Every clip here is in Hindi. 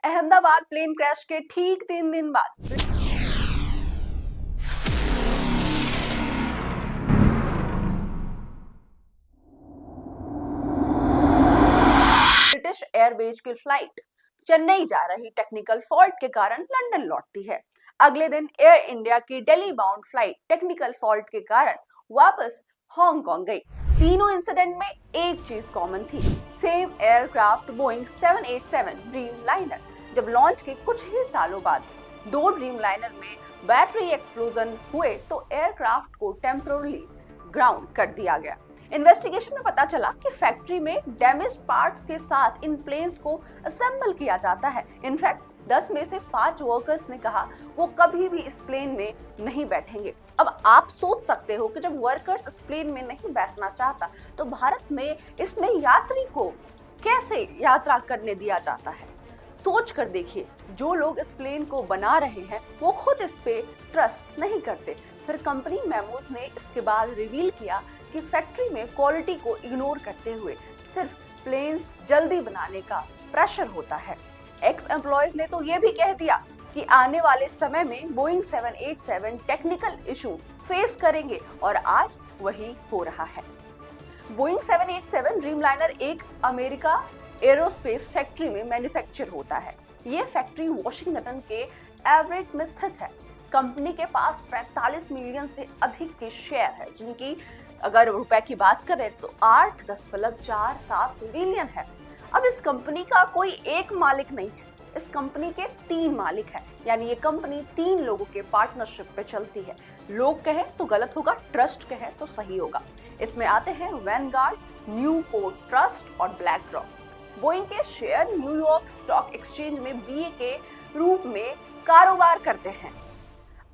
अहमदाबाद प्लेन क्रैश के ठीक 3 दिन बाद ब्रिटिश एयरवेज की फ्लाइट चेन्नई जा रही टेक्निकल फॉल्ट के कारण लंदन लौटती है। अगले दिन एयर इंडिया की Delhi bound flight technical fault के कारण वापस हांगकांग गई। तीनों इंसिडेंट में एक चीज कॉमन थी, same aircraft Boeing 787 dream liner. जब लॉन्च के कुछ ही सालों बाद दो ड्रीम लाइनर में बैटरी एक्सप्लोजन हुए तो एयरक्राफ्ट को टेम्पररी ग्राउंड कर दिया गया। इन्वेस्टिगेशन में पता चला कि फैक्ट्री में डैमेज पार्ट्स के साथ इन प्लेन्स को असेंबल किया जाता है। इनफैक्ट 10 में से 5 वर्कर्स ने कहा वो कभी भी इस प्लेन में नहीं बैठेंगे। अब आप सोच सकते हो कि जब वर्कर्स इस प्लेन में नहीं बैठना चाहता तो भारत में इसमें यात्री को कैसे यात्रा करने दिया जाता है। सोच कर देखिए, जो लोग इस प्लेन को बना रहे हैं वो खुद इस पे ट्रस्ट नहीं करते। फिर कंपनी मेमोज ने इसके बाद रिवील किया कि फैक्ट्री में क्वालिटी को इग्नोर करते हुए सिर्फ प्लेन्स जल्दी बनाने का प्रेशर होता है। एक्स एम्प्लॉयज ने तो ये भी कह दिया कि आने वाले समय में बोइंग 787 टेक्निकल इशू फेस करेंगे और आज वही हो रहा है। बोइंग 787 ड्रीमलाइनर एक अमेरिका एरोस्पेस फैक्ट्री में मैन्युफैक्चर होता है। ये फैक्ट्री वॉशिंगटन के एवरेट में स्थित है। कंपनी के पास 45 मिलियन से अधिक के शेयर है, जिनकी अगर रुपए की बात करें तो 8.47 बिलियन है। अब इस कंपनी का कोई एक मालिक नहीं है, इस कंपनी के 3 मालिक हैं, यानी ये कंपनी 3 लोगों के पार्टनरशिप पे चलती है। लोग कहें तो गलत होगा, ट्रस्ट कहें तो सही होगा। इसमें आते हैं वैनगार्ड, न्यूपोर्ट ट्रस्ट और ब्लैक रॉक। बोइंग के शेयर न्यूयॉर्क स्टॉक एक्सचेंज में बीए के रूप में कारोबार करते हैं।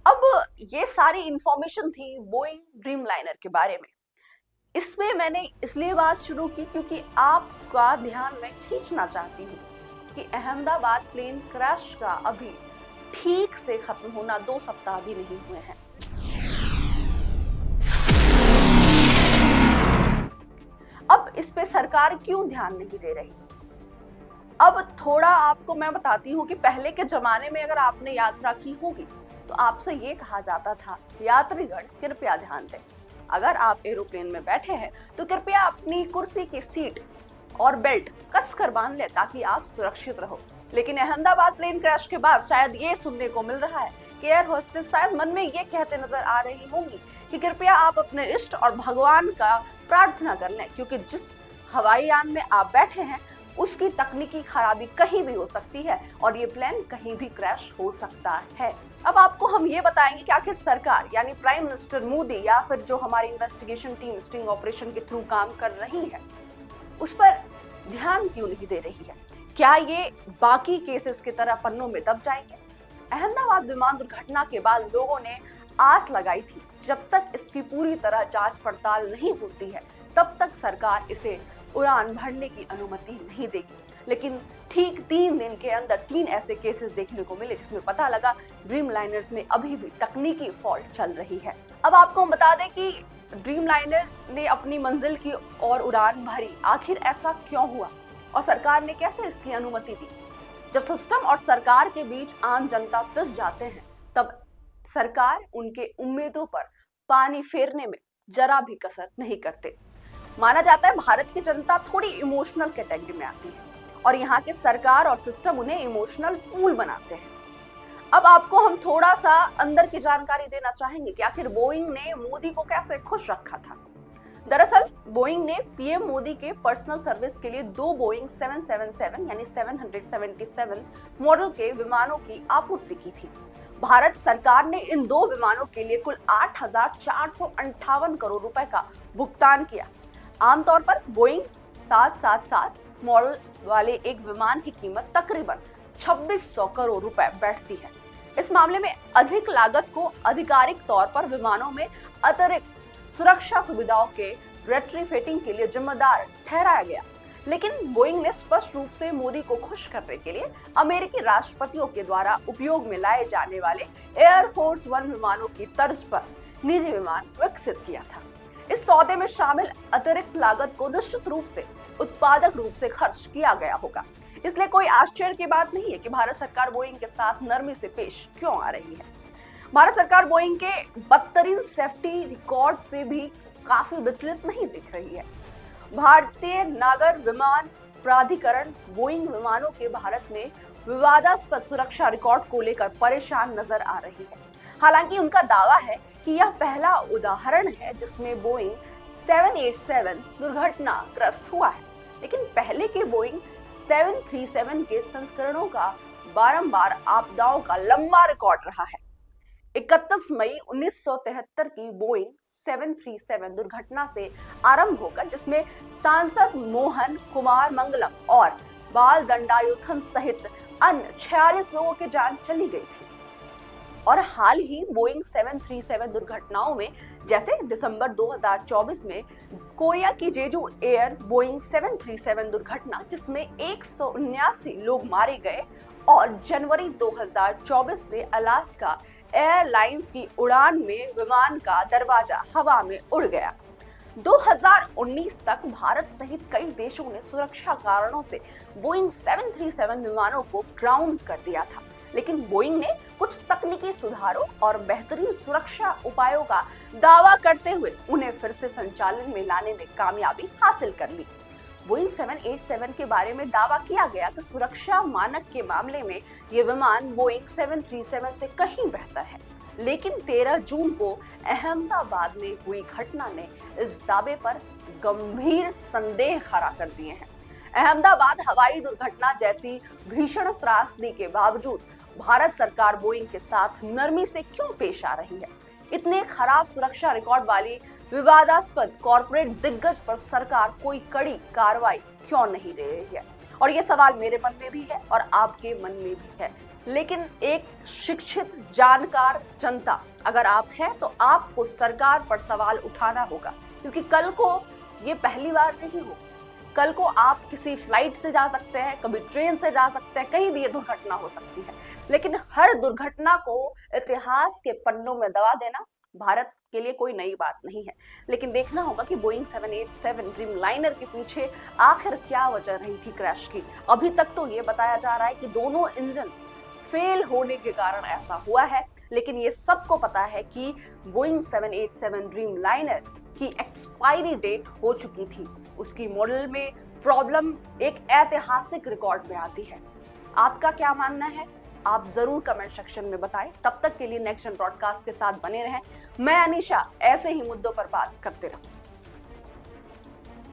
अब ये सारी इंफॉर्मेशन थी बोइंग ड्रीमलाइनर के बारे में। इसमें मैंने इसलिए बात शुरू की क्योंकि आपका ध्यान मैं खींचना चाहती हूँ कि अहमदाबाद प्लेन क्रैश का अभी ठीक से खत्म होना 2 सप्ताह भी नहीं हुए हैं। अब इस पे सरकार क्यों ध्यान नहीं दे रही? अब थोड़ा आपको मैं बताती हूँ कि पहले के जमाने में अगर आपने यात्रा की होगी तो आपसे ये कहा जाता था, यात्रीगण कृपया ध्यान दें, अगर आप एरोप्लेन में बैठे हैं तो कृपया अपनी कुर्सी की सीट और बेल्ट कस कर बांध लें ताकि आप सुरक्षित रहो। लेकिन अहमदाबाद प्लेन क्रैश के बाद शायद ये सुनने को मिल रहा है कि एयर होस्टेस शायद मन में ये कहते नजर आ रही होंगी कि कृपया आप अपने इष्ट और भगवान का प्रार्थना कर लें, क्योंकि जिस हवाई यान में आप बैठे हैं उसकी तकनीकी खराबी कहीं भी हो सकती है और ये प्लेन कहीं भी क्रैश हो सकता है। अब आपको हम ये बताएंगे कि आखिर सरकार यानी प्राइम मिनिस्टर मोदी या फिर जो हमारी इन्वेस्टिगेशन टीम स्टिंग ऑपरेशन के थ्रू काम कर रही है उस पर ध्यान क्यों नहीं दे रही है। क्या ये बाकी केसेस की तरह पन्नों में दब जाएंगे? अहमदाबाद विमान दुर्घटना के बाद लोगों ने आस लगाई थी जब तक इसकी पूरी तरह जांच पड़ताल नहीं होती है तब तक सरकार इसे उड़ान भरने की अनुमति नहीं देगी। लेकिन ठीक 3 दिन के अंदर 3 ऐसे केसेस देखने को मिले जिसमें पता लगा ड्रीमलाइनर्स में अभी भी तकनीकी फॉल्ट चल रही है। अब आपको हम बता दें कि ड्रीमलाइनर ने अपनी मंजिल की ओर उड़ान भरी, आखिर ऐसा क्यों हुआ और सरकार ने कैसे इसकी अनुमति दी? जब सिस्टम और सरकार के बीच आम जनता पिस जाते हैं तब सरकार उनके उम्मीदों पर पानी फेरने में जरा भी कसर नहीं करते। माना जाता है भारत की जनता थोड़ी इमोशनल कैटेगरी में आती है और यहाँ के सरकार और सिस्टम उन्हें इमोशनल फूल बनाते हैं। अब आपको हम थोड़ा सा अंदर की जानकारी देना चाहेंगे कि आखिर बोइंग ने मोदी को कैसे खुश रखा था। दरअसल बोइंग ने पीएम मोदी के पर्सनल सर्विस के लिए 2 बोइंग 777 यानी 777 मॉडल के विमानों की आपूर्ति की थी। भारत सरकार ने इन 2 विमानों के लिए कुल 8,458 करोड़ रुपए का भुगतान किया। आमतौर पर बोइंग 777 मॉडल वाले एक विमान की कीमत तकरीबन 2600 करोड़ रुपए बैठती है। इस मामले में अधिक लागत को आधिकारिक तौर पर विमानों में अतिरिक्त सुरक्षा सुविधाओं के रेट्रीफिटिंग के लिए जिम्मेदार ठहराया गया। लेकिन बोइंग ने स्पष्ट रूप से मोदी को खुश करने के लिए अमेरिकी राष्ट्रपतियों के द्वारा उपयोग में लाए जाने वाले एयरफोर्स 1 विमानों की तर्ज पर निजी विमान विकसित किया था। इस सौदे में शामिल अतिरिक्त लागत को निश्चित रूप से उत्पादक रूप से खर्च किया गया होगा। इसलिए कोई आश्चर्य की बात नहीं है कि भारत सरकार बोइंग के साथ नरमी से पेश क्यों आ रही है। भारत सरकार बोइंग के बदतरीन सेफ्टी रिकॉर्ड से भी काफी विचलित नहीं दिख रही है। भारतीय नागर विमान प्राधिकरण बोइंग विमानों के भारत में विवादास्पद सुरक्षा रिकॉर्ड को लेकर परेशान नजर आ रही है। हालांकि उनका दावा है कि यह पहला उदाहरण है जिसमें बोइंग 787 दुर्घटनाग्रस्त हुआ है, लेकिन पहले के बोइंग 737 के संस्करणों का बारंबार आपदाओं का लंबा रिकॉर्ड रहा है। 31 मई 1973 की बोइंग 737 दुर्घटना से आरंभ होकर जिसमें सांसद मोहन कुमार मंगलम और बाल दंडायुथम सहित अन्य 46 लोगों की जान चली गई थी। और हाल ही बोइंग 737 दुर्घटनाओं में जैसे दिसंबर 2024 में कोरिया की जेजू एयर बोइंग 737 दुर्घटना जिसमें 179 लोग मारे गए और जनवरी 2024 में अलास्का एयरलाइंस की उड़ान में विमान का दरवाजा हवा में उड़ गया। 2019 तक भारत सहित कई देशों ने सुरक्षा कारणों से बोइंग 737 विमानों को ग्राउंड कर दिया था, लेकिन बोइंग ने कुछ तकनीकी सुधारों और बेहतरीन सुरक्षा उपायों का दावा करते हुए उन्हें फिर से संचालन में लाने में कामयाबी हासिल कर ली। बोइंग 787 के बारे में दावा किया गया कि सुरक्षा मानक के मामले में ये विमान बोइंग 737 से कहीं बेहतर है, लेकिन 13 जून को अहमदाबाद में हुई घटना ने इस दावे पर गंभीर संदेह खड़ा कर दिए हैं। अहमदाबाद हवाई दुर्घटना जैसी भीषण त्रासदी के बावजूद भारत सरकार बोइंग के साथ नरमी से क्यों पेश आ रही है? इतने खराब सुरक्षा रिकॉर्ड वाली विवादास्पद कॉर्पोरेट दिग्गज पर सरकार कोई कड़ी कार्रवाई क्यों नहीं दे रही है? और ये सवाल मेरे मन में भी है और आपके मन में भी है। लेकिन एक शिक्षित जानकार जनता अगर आप हैं तो आपको सरकार पर सवाल उठाना होगा, क्योंकि कल को ये पहली बार नहीं हो। कल को आप किसी फ्लाइट से जा सकते हैं, कभी ट्रेन से जा सकते हैं, कहीं भी ये दुर्घटना हो सकती है, लेकिन हर दुर्घटना को इतिहास के पन्नों में दबा देना भारत के लिए कोई नई बात नहीं है। लेकिन देखना होगा कि बोइंग 787 ड्रीमलाइनर के पीछे आखिर क्या वजह रही थी क्रैश की। अभी तक तो ये बताया जा रहा है कि दोनों इंजन फेल होने के कारण ऐसा हुआ है, लेकिन ये सबको पता है कि बोइंग 787 ड्रीमलाइनर की एक्सपायरी डेट हो चुकी थी। उसकी मॉडल में प्रॉब्लम एक ऐतिहासिक रिकॉर्ड में आती है। आपका क्या मानना है? आप जरूर कमेंट सेक्शन में बताएं। तब तक के लिए नेक्स्ट जन ब्रॉडकास्ट के साथ बने रहें। मैं अनीशा ऐसे ही मुद्दों पर बात करते रहूं।